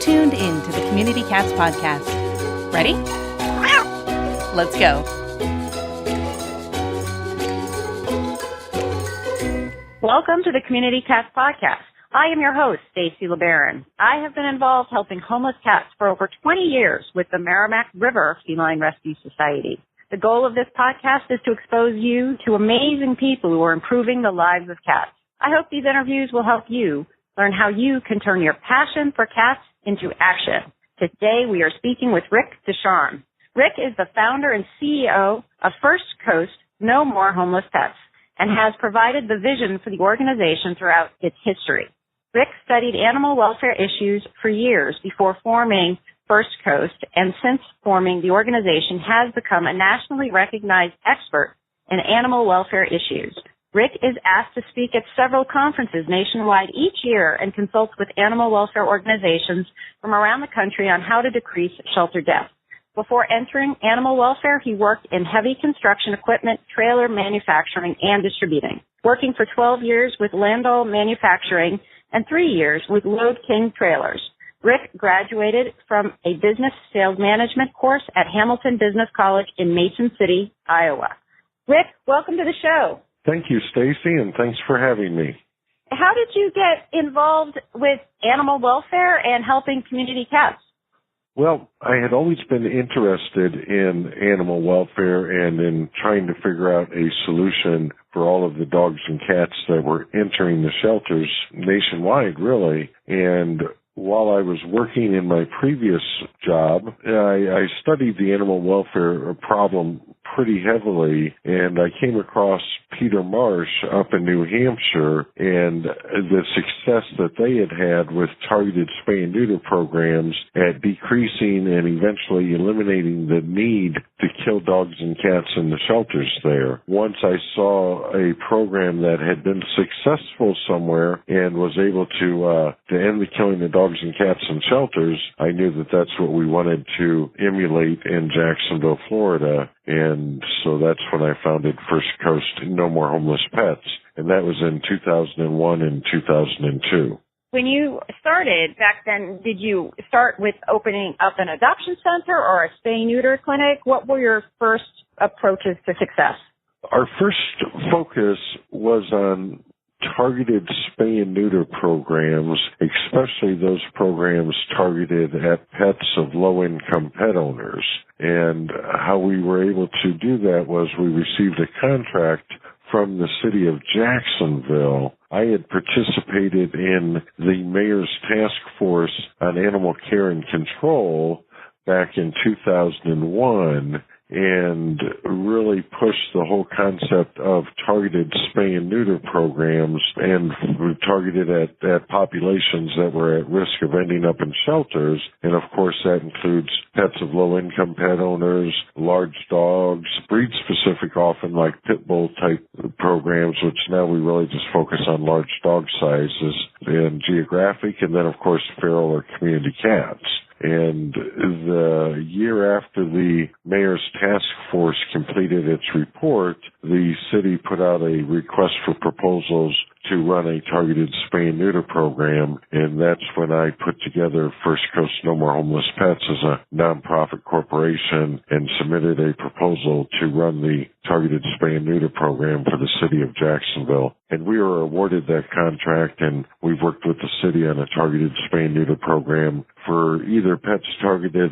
tuned in to the Community Cats Podcast. Ready? Let's go. Welcome to the Community Cats Podcast. I am your host, Stacy LeBaron. I have been involved helping homeless cats for over 20 years with the Merrimack River Feline Rescue Society. The goal of this podcast is to expose you to amazing people who are improving the lives of cats. I hope these interviews will help you learn how you can turn your passion for cats into action. Today we are speaking with Rick DuCharme. Rick is the founder and CEO of First Coast No More Homeless Pets and has provided the vision for the organization throughout its history. Rick studied animal welfare issues for years before forming First Coast, and since forming the organization has become a nationally recognized expert in animal welfare issues. Rick is asked to speak at several conferences nationwide each year and consults with animal welfare organizations from around the country on how to decrease shelter deaths. Before entering animal welfare, he worked in heavy construction equipment, trailer manufacturing, and distributing, working for 12 years with Landau Manufacturing and 3 years with Load King Trailers. Rick graduated from a business sales management course at Hamilton Business College in Mason City, Iowa. Rick, welcome to the show. Thank you, Stacy, and thanks for having me. How did you get involved with animal welfare and helping community cats? Well, I had always been interested in animal welfare and in trying to figure out a solution for all of the dogs and cats that were entering the shelters nationwide, really. And while I was working in my previous job, I studied the animal welfare problem pretty heavily, and I came across Peter Marsh up in New Hampshire and the success that they had with targeted spay and neuter programs at decreasing and eventually eliminating the need to kill dogs and cats in the shelters there. Once I saw a program that had been successful somewhere and was able to end the killing of dogs and cats in shelters, I knew that that's what we wanted to emulate in Jacksonville, Florida. And so that's when I founded First Coast No More Homeless Pets, and that was in 2001 and 2002. When you started back then, did you start with opening up an adoption center or a spay-neuter clinic? What were your first approaches to success? Our first focus was on targeted spay and neuter programs, especially those programs targeted at pets of low-income pet owners. And how we were able to do that was we received a contract from the city of Jacksonville. I had participated in the mayor's task force on animal care and control back in 2001 and really pushed the whole concept of targeted spay and neuter programs and targeted at populations that were at risk of ending up in shelters. And of course that includes pets of low-income pet owners, large dogs, breed-specific often like pit bull type programs, which now we really just focus on large dog sizes and geographic, and then of course feral or community cats. And the year after the mayor's task force completed its report, the city put out a request for proposals to run a targeted spay and neuter program, and that's when I put together First Coast No More Homeless Pets as a nonprofit corporation and submitted a proposal to run the targeted spay and neuter program for the city of Jacksonville. And we were awarded that contract, and we've worked with the city on a targeted spay and neuter program for either targeted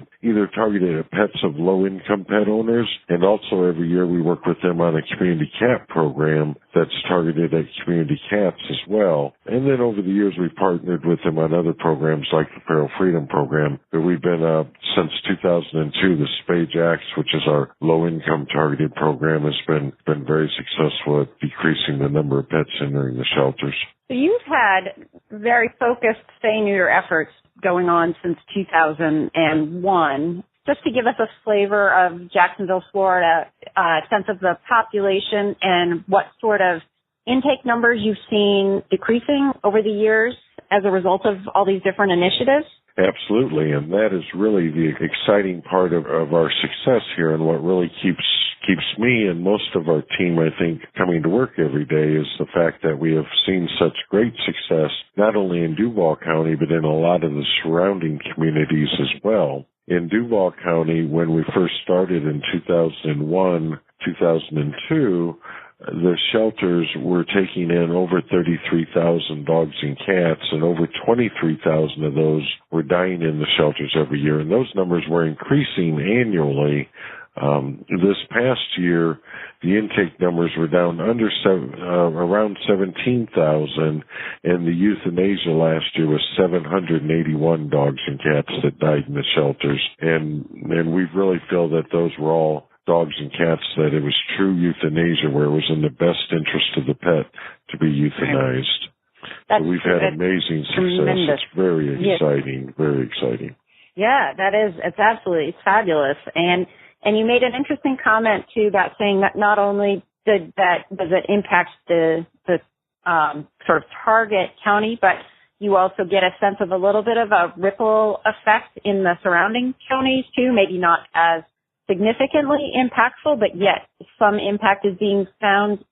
at pets of low-income pet owners, and also every year we work with them on a community cat program that's targeted at community cats as well. And then over the years we've partnered with them on other programs like the Feral Freedom program, but we've been since 2002, the Spay Jacks, which is our low-income targeted program, has been very successful at decreasing the number of pets entering the shelters. So you've had very focused spay-neuter efforts going on since 2001. Just to give us a flavor of Jacksonville, Florida, sense of the population and what sort of intake numbers you've seen decreasing over the years as a result of all these different initiatives? Absolutely, and that is really the exciting part of our success here, and what really keeps me and most of our team, I think, coming to work every day is the fact that we have seen such great success, not only in Duval County, but in a lot of the surrounding communities as well. In Duval County, when we first started in 2001, 2002, the shelters were taking in over 33,000 dogs and cats, and over 23,000 of those were dying in the shelters every year. And those numbers were increasing annually. This past year, the intake numbers were down around 17,000, and the euthanasia last year was 781 dogs and cats that died in the shelters. And we really feel that those were all dogs and cats, that it was true euthanasia, where it was in the best interest of the pet to be euthanized. So we've had amazing success. Tremendous. It's very exciting, very exciting. Yeah, it's absolutely fabulous. And you made an interesting comment too about saying that not only does it impact the sort of target county, but you also get a sense of a little bit of a ripple effect in the surrounding counties too, maybe not as significantly impactful, but yet some impact is being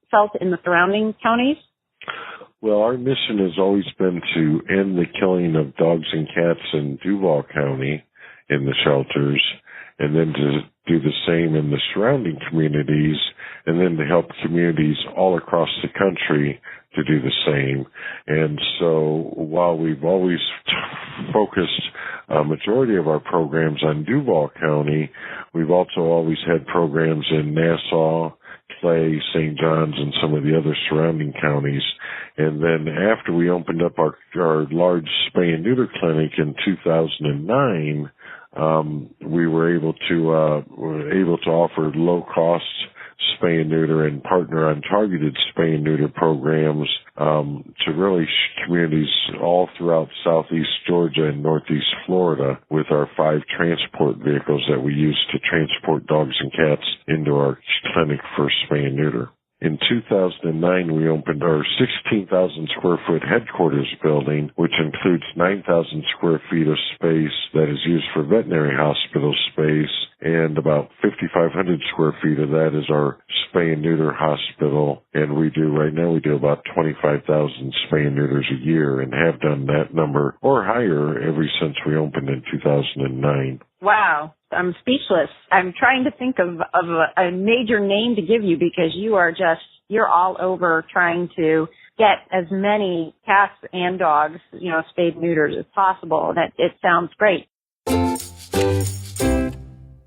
felt in the surrounding counties? Well, our mission has always been to end the killing of dogs and cats in Duval County in the shelters, and then to do the same in the surrounding communities, and then to help communities all across the country to do the same. And so while we've always focused a majority of our programs on Duval County, we've also always had programs in Nassau, Clay, St. John's, and some of the other surrounding counties. And then after we opened up our large spay and neuter clinic in 2009, we were able to offer low cost spay and neuter and partner on targeted spay and neuter programs to really communities all throughout southeast Georgia and northeast Florida, with our 5 transport vehicles that we use to transport dogs and cats into our clinic for spay and neuter. In 2009, we opened our 16,000 square foot headquarters building, which includes 9,000 square feet of space that is used for veterinary hospital space, and about 5,500 square feet of that is our spay and neuter hospital. And right now we do about 25,000 spay and neuters a year, and have done that number or higher ever since we opened in 2009. Wow. I'm speechless. I'm trying to think of a major name to give you, because you're all over trying to get as many cats and dogs, spayed and neutered as possible. It sounds great.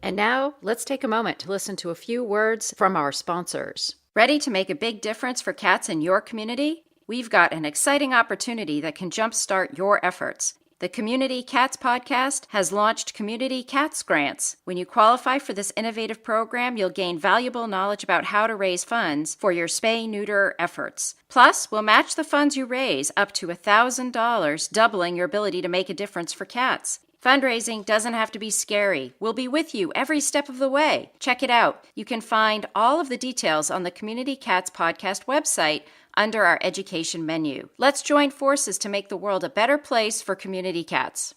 And now, let's take a moment to listen to a few words from our sponsors. Ready to make a big difference for cats in your community? We've got an exciting opportunity that can jumpstart your efforts. The Community Cats Podcast has launched Community Cats Grants. When you qualify for this innovative program, you'll gain valuable knowledge about how to raise funds for your spay-neuter efforts. Plus, we'll match the funds you raise up to $1,000, doubling your ability to make a difference for cats. Fundraising doesn't have to be scary. We'll be with you every step of the way. Check it out. You can find all of the details on the Community Cats Podcast website under our education menu. Let's join forces to make the world a better place for community cats.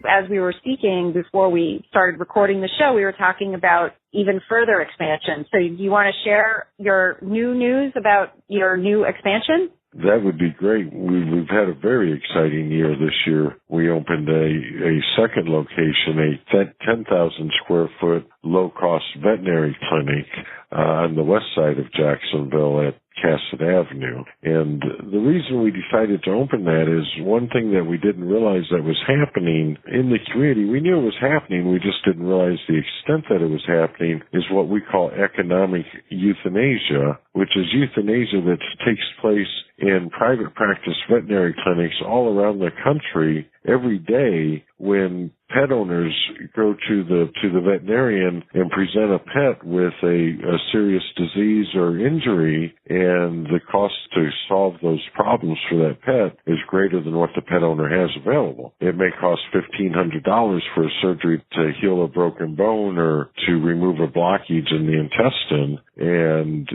As we were speaking before we started recording the show, we were talking about even further expansion. So do you want to share your new news about your new expansion? That would be great. We've had a very exciting year this year. We opened a second location, a 10,000 square foot low-cost veterinary clinic on the west side of Jacksonville at Cassett Avenue. And the reason we decided to open that is one thing that we didn't realize that was happening in the community. We knew it was happening, we just didn't realize the extent that it was happening, is what we call economic euthanasia, which is euthanasia that takes place in private practice veterinary clinics all around the country every day, when pet owners go to the veterinarian and present a pet with a serious disease or injury, and the cost to solve those problems for that pet is greater than what the pet owner has available. It may cost $1,500 for a surgery to heal a broken bone or to remove a blockage in the intestine, and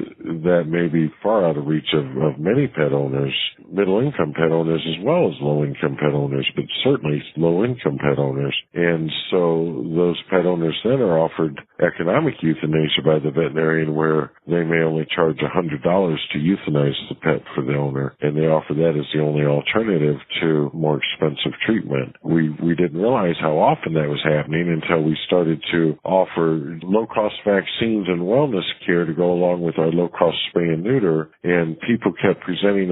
that may be far out of reach of many pet owners, middle-income pet owners as well as low-income pet owners, but certainly low-income pet owners. And so those pet owners then are offered economic euthanasia by the veterinarian, where they may only charge $100 to euthanize the pet for the owner, and they offer that as the only alternative to more expensive treatment. We didn't realize how often that was happening until we started to offer low-cost vaccines and wellness care to go along with our low-cost spay and neuter, and people kept presenting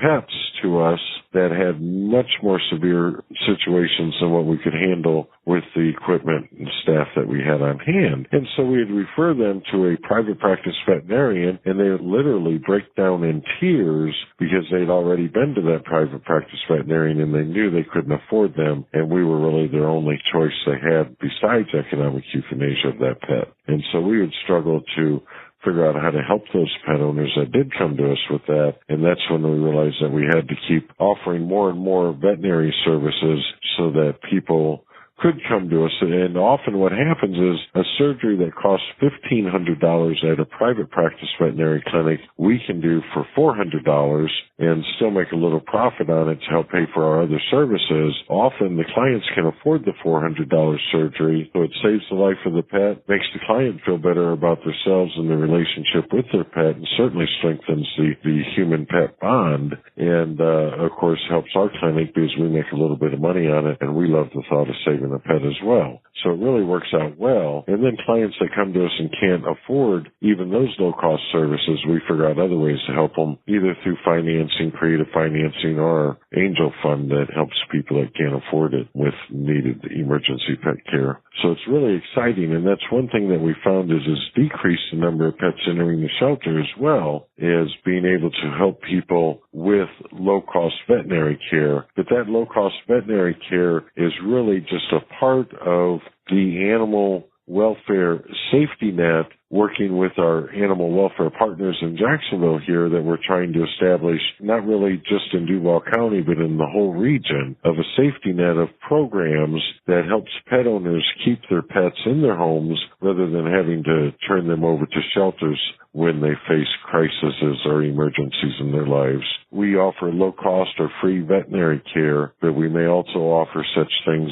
pets to us that had much more severe situations than what we could handle with the equipment and staff that we had on hand. And so we'd refer them to a private practice veterinarian, and they would literally break down in tears because they'd already been to that private practice veterinarian and they knew they couldn't afford them, and we were really their only choice they had besides economic euthanasia of that pet. And so we would struggle to figure out how to help those pet owners that did come to us with that, and that's when we realized that we had to keep offering more and more veterinary services so that people could come to us. And often what happens is a surgery that costs $1,500 at a private practice veterinary clinic, we can do for $400 and still make a little profit on it to help pay for our other services. Often the clients can afford the $400 surgery, so it saves the life of the pet, makes the client feel better about themselves and their relationship with their pet, and certainly strengthens the human-pet bond, and of course helps our clinic because we make a little bit of money on it, and we love the thought of saving the pet as well. So it really works out well. And then clients that come to us and can't afford even those low-cost services, we figure out other ways to help them, either through financing, creative financing, or angel fund that helps people that can't afford it with needed emergency pet care. So it's really exciting, and that's one thing that we found is decreased the number of pets entering the shelter as well, is being able to help people with low-cost veterinary care. But that low-cost veterinary care is really just a part of the animal welfare safety net, working with our animal welfare partners in Jacksonville here, that we're trying to establish, not really just in Duval County, but in the whole region, of a safety net of programs that helps pet owners keep their pets in their homes rather than having to turn them over to shelters when they face crises or emergencies in their lives. We offer low-cost or free veterinary care, but we may also offer such things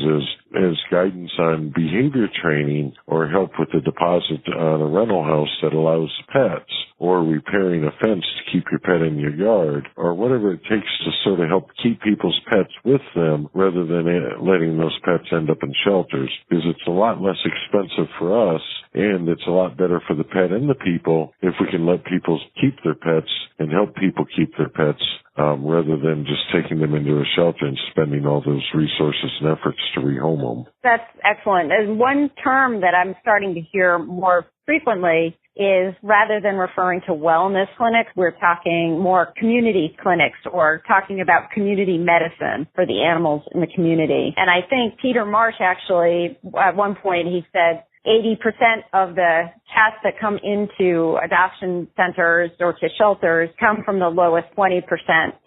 as guidance on behavior training, or help with the deposit on a rental house that allows pets, or repairing a fence to keep your pet in your yard, or whatever it takes to sort of help keep people's pets with them rather than letting those pets end up in shelters, because it's a lot less expensive for us, and it's a lot better for the pet and the people if we can let people keep their pets and help people keep their pets, rather than just taking them into a shelter and spending all those resources and efforts to rehome them. That's excellent. And one term that I'm starting to hear more frequently is, rather than referring to wellness clinics, we're talking more community clinics, or talking about community medicine for the animals in the community. And I think Peter Marsh actually, at one point, he said 80% of the cats that come into adoption centers or to shelters come from the lowest 20%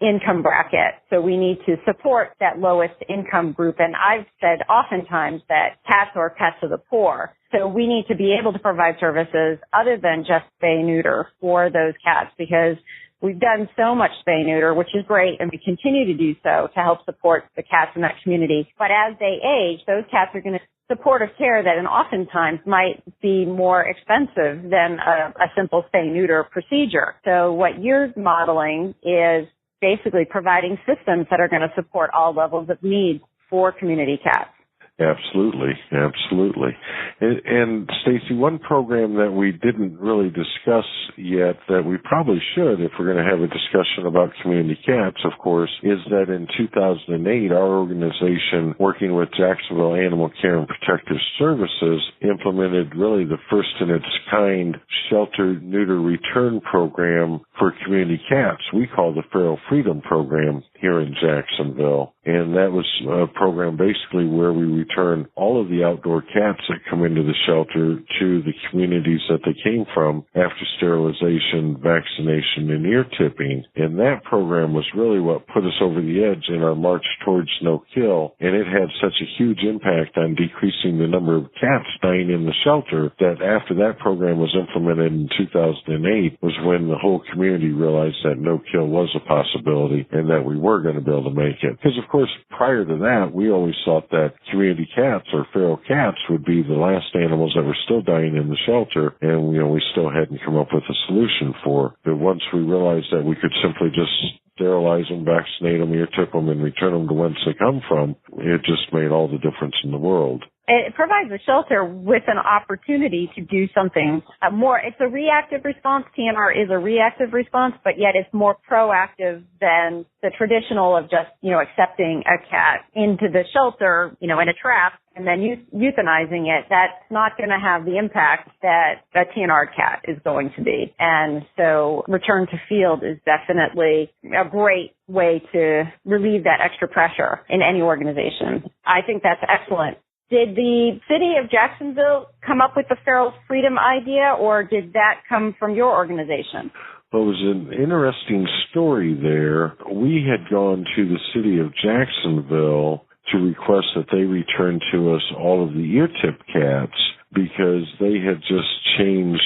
income bracket. So we need to support that lowest income group. And I've said oftentimes that cats are pets of the poor. So we need to be able to provide services other than just spay neuter for those cats, because we've done so much spay neuter, which is great, and we continue to do so to help support the cats in that community. But as they age, those cats are going to supportive care that oftentimes might be more expensive than a simple spay neuter procedure. So what you're modeling is basically providing systems that are going to support all levels of needs for community cats. Absolutely, absolutely. And Stacy, one program that we didn't really discuss yet that we probably should, if we're going to have a discussion about community cats, of course, is that in 2008, our organization, working with Jacksonville Animal Care and Protective Services, implemented really the first in its kind shelter neuter return program for community cats. We call the Feral Freedom program here in Jacksonville. And that was a program basically where we return all of the outdoor cats that come into the shelter to the communities that they came from after sterilization, vaccination, and ear tipping. And that program was really what put us over the edge in our march towards no kill. And it had such a huge impact on decreasing the number of cats dying in the shelter that after that program was implemented in 2008 was when the whole community realized that no kill was a possibility and that we were going to be able to make it. Because, of course, prior to that, we always thought that community cats or feral cats would be the last animals that were still dying in the shelter, and, we still hadn't come up with a solution for. But once we realized that we could simply just sterilize them, vaccinate them, ear tip them, and return them to whence they come from, it just made all the difference in the world. It provides the shelter with an opportunity to do something more. It's a reactive response. TNR is a reactive response, but yet it's more proactive than the traditional of just, accepting a cat into the shelter, in a trap and then euthanizing it. That's not going to have the impact that a TNR cat is going to be. And so return to field is definitely a great way to relieve that extra pressure in any organization. I think that's excellent. Did the city of Jacksonville come up with the Feral Freedom idea, or did that come from your organization? Well, it was an interesting story there. We had gone to the city of Jacksonville to request that they return to us all of the ear tip cats because they had just changed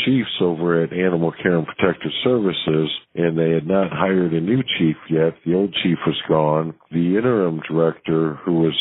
chiefs over at Animal Care and Protective Services, and they had not hired a new chief yet. The old chief was gone. The interim director, who was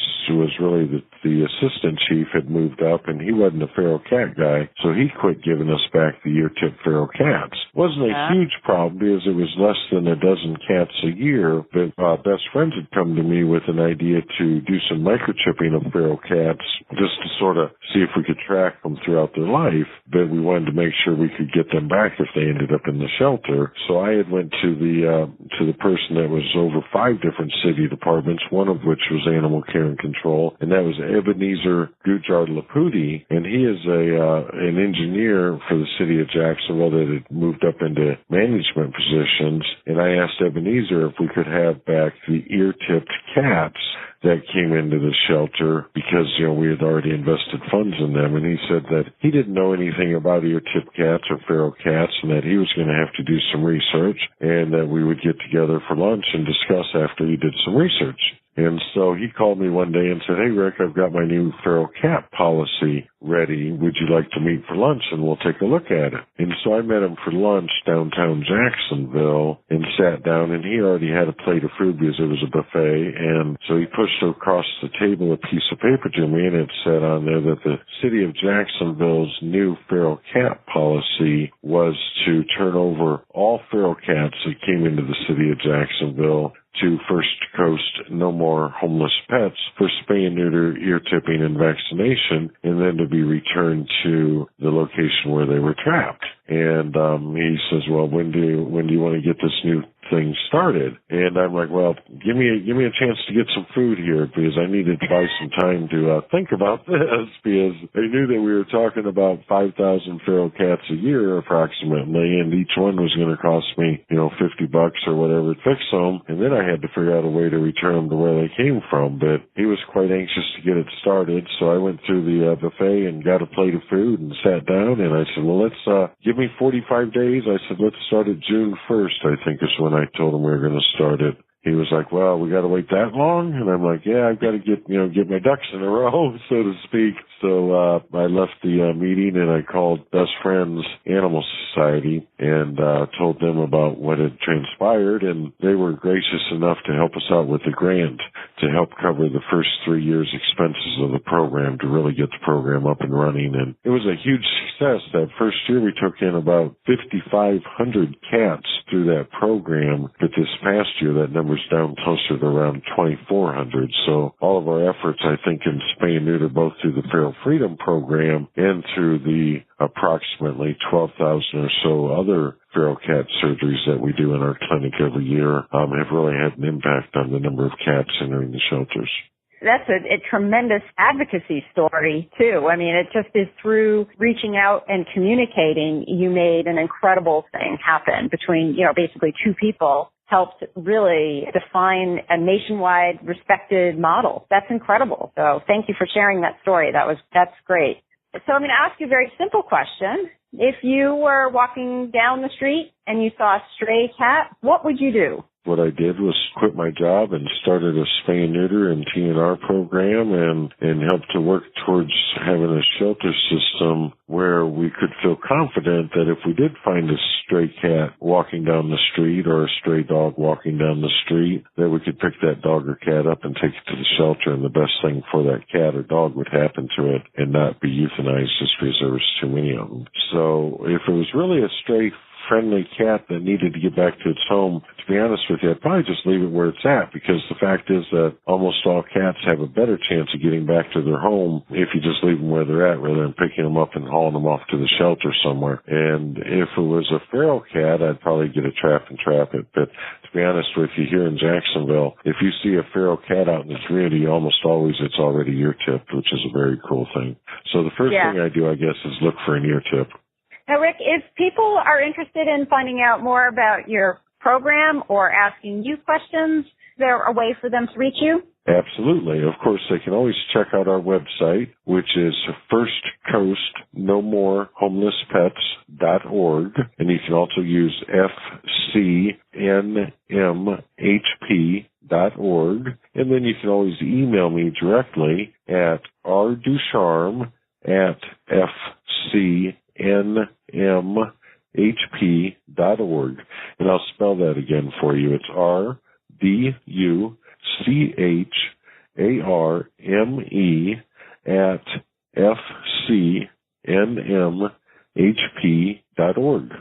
really the assistant chief, had moved up, and he wasn't a feral cat guy, so he quit giving us back the ear-tip feral cats. Wasn't a huge problem because it was less than a dozen cats a year, but best friends had come to me with an idea to do some microchipping of feral cats just to sort of see if we could track them throughout their life, but we wanted to make sure we could get them back if they ended up in the shelter. So I had went to the person that was over 5 different city departments, one of which was Animal Care and Control, and that was Ebenezer Gujar-Laputi, and he is an engineer for the city of Jacksonville that had moved up into management positions, and I asked Ebenezer if we could have back the ear-tipped cats that came into the shelter because, we had already invested funds in them. And he said that he didn't know anything about ear-tipped cats or feral cats and that he was going to have to do some research and that we would get together for lunch and discuss after he did some research. And so he called me one day and said, "Hey, Rick, I've got my new feral cat policy ready. Would you like to meet for lunch and we'll take a look at it?" And so I met him for lunch downtown Jacksonville and sat down, and he already had a plate of food because it was a buffet. And so he pushed across the table a piece of paper to me, and it said on there that the city of Jacksonville's new feral cat policy was to turn over all feral cats that came into the city of Jacksonville to First Coast No More Homeless Pets for spay and neuter, ear tipping, and vaccination, and then to be returned to the location where they were trapped. And he says, "Well, when do you want to get this new thing started?" And I'm like, "Well, give me a chance to get some food here because I needed to buy some time to think about this because I knew that we were talking about 5,000 feral cats a year approximately, and each one was going to cost me, $50 or whatever to fix them, and then I had to figure out a way to return them to where they came from." But he was quite anxious to get it started, so I went through the buffet and got a plate of food and sat down, and I said, "Well, let's give me 45 days. I said, let's start it June 1st, I think is when I told him we were going to start it. He was like, "Well, we got to wait that long?" And I'm like, "Yeah, I've got to get my ducks in a row, so to speak." So I left the meeting and I called Best Friends Animal Society and told them about what had transpired, and they were gracious enough to help us out with a grant to help cover the first 3 years' expenses of the program to really get the program up and running. And it was a huge success. That first year we took in about 5,500 cats through that program, but this past year that number's down closer to around 2,400. So all of our efforts, I think, in spay and neuter, both through the Feral Freedom program and through the approximately 12,000 or so other feral cat surgeries that we do in our clinic every year, have really had an impact on the number of cats entering the shelters. That's a tremendous advocacy story, too. I mean, it just is through reaching out and communicating, you made an incredible thing happen between, basically 2 people helped really define a nationwide respected model. That's incredible. So thank you for sharing that story. That's great. So I'm going to ask you a very simple question. If you were walking down the street and you saw a stray cat, what would you do? What I did was quit my job and started a spay and neuter and TNR program and helped to work towards having a shelter system where we could feel confident that if we did find a stray cat walking down the street or a stray dog walking down the street, that we could pick that dog or cat up and take it to the shelter, and the best thing for that cat or dog would happen to it and not be euthanized just because there was too many of them. So if it was really a stray friendly cat that needed to get back to its home, to be honest with you, I'd probably just leave it where it's at, because the fact is that almost all cats have a better chance of getting back to their home if you just leave them where they're at rather than picking them up and hauling them off to the shelter somewhere. And if it was a feral cat, I'd probably get a trap and trap it. But to be honest with you, here in Jacksonville, if you see a feral cat out in the community, almost always it's already ear-tipped, which is a very cool thing. So the first thing I do, I guess, is look for an ear-tip. Now, Rick, if people are interested in finding out more about your program or asking you questions, is there a way for them to reach you? Absolutely. Of course, they can always check out our website, which is firstcoastnomorehomelesspets.org. And you can also use FCNMHP.org. And then you can always email me directly at rdusharme@fcnmhp.org. And I'll spell that again for you. It's RDUCHARME@fcnmhp.org.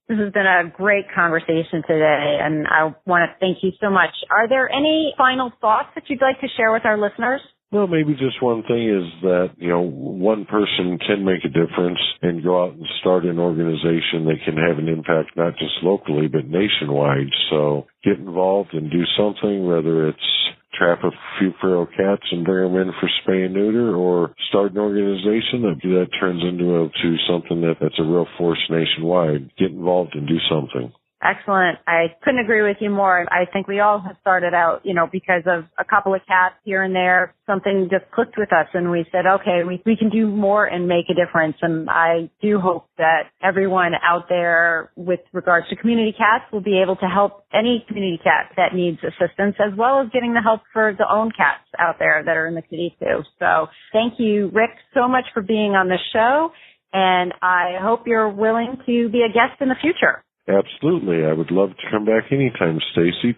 This has been a great conversation today, and I want to thank you so much. Are there any final thoughts that you'd like to share with our listeners? Well, maybe just one thing is that, one person can make a difference and go out and start an organization that can have an impact not just locally but nationwide. So get involved and do something, whether it's trap a few feral cats and bring them in for spay and neuter, or start an organization that turns into something that's a real force nationwide. Get involved and do something. Excellent. I couldn't agree with you more. I think we all have started out, because of a couple of cats here and there. Something just clicked with us and we said, okay, we can do more and make a difference. And I do hope that everyone out there with regards to community cats will be able to help any community cat that needs assistance, as well as getting the help for the own cats out there that are in the community too. So thank you, Rick, so much for being on the show. And I hope you're willing to be a guest in the future. Absolutely. I would love to come back anytime, Stacy.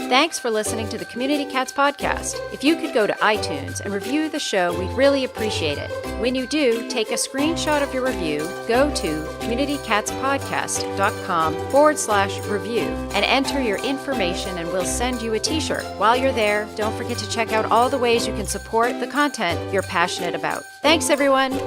Thanks for listening to the Community Cats Podcast. If you could go to iTunes and review the show, we'd really appreciate it. When you do, take a screenshot of your review, go to communitycatspodcast.com/review and enter your information, and we'll send you a t-shirt. While you're there, don't forget to check out all the ways you can support the content you're passionate about. Thanks, everyone.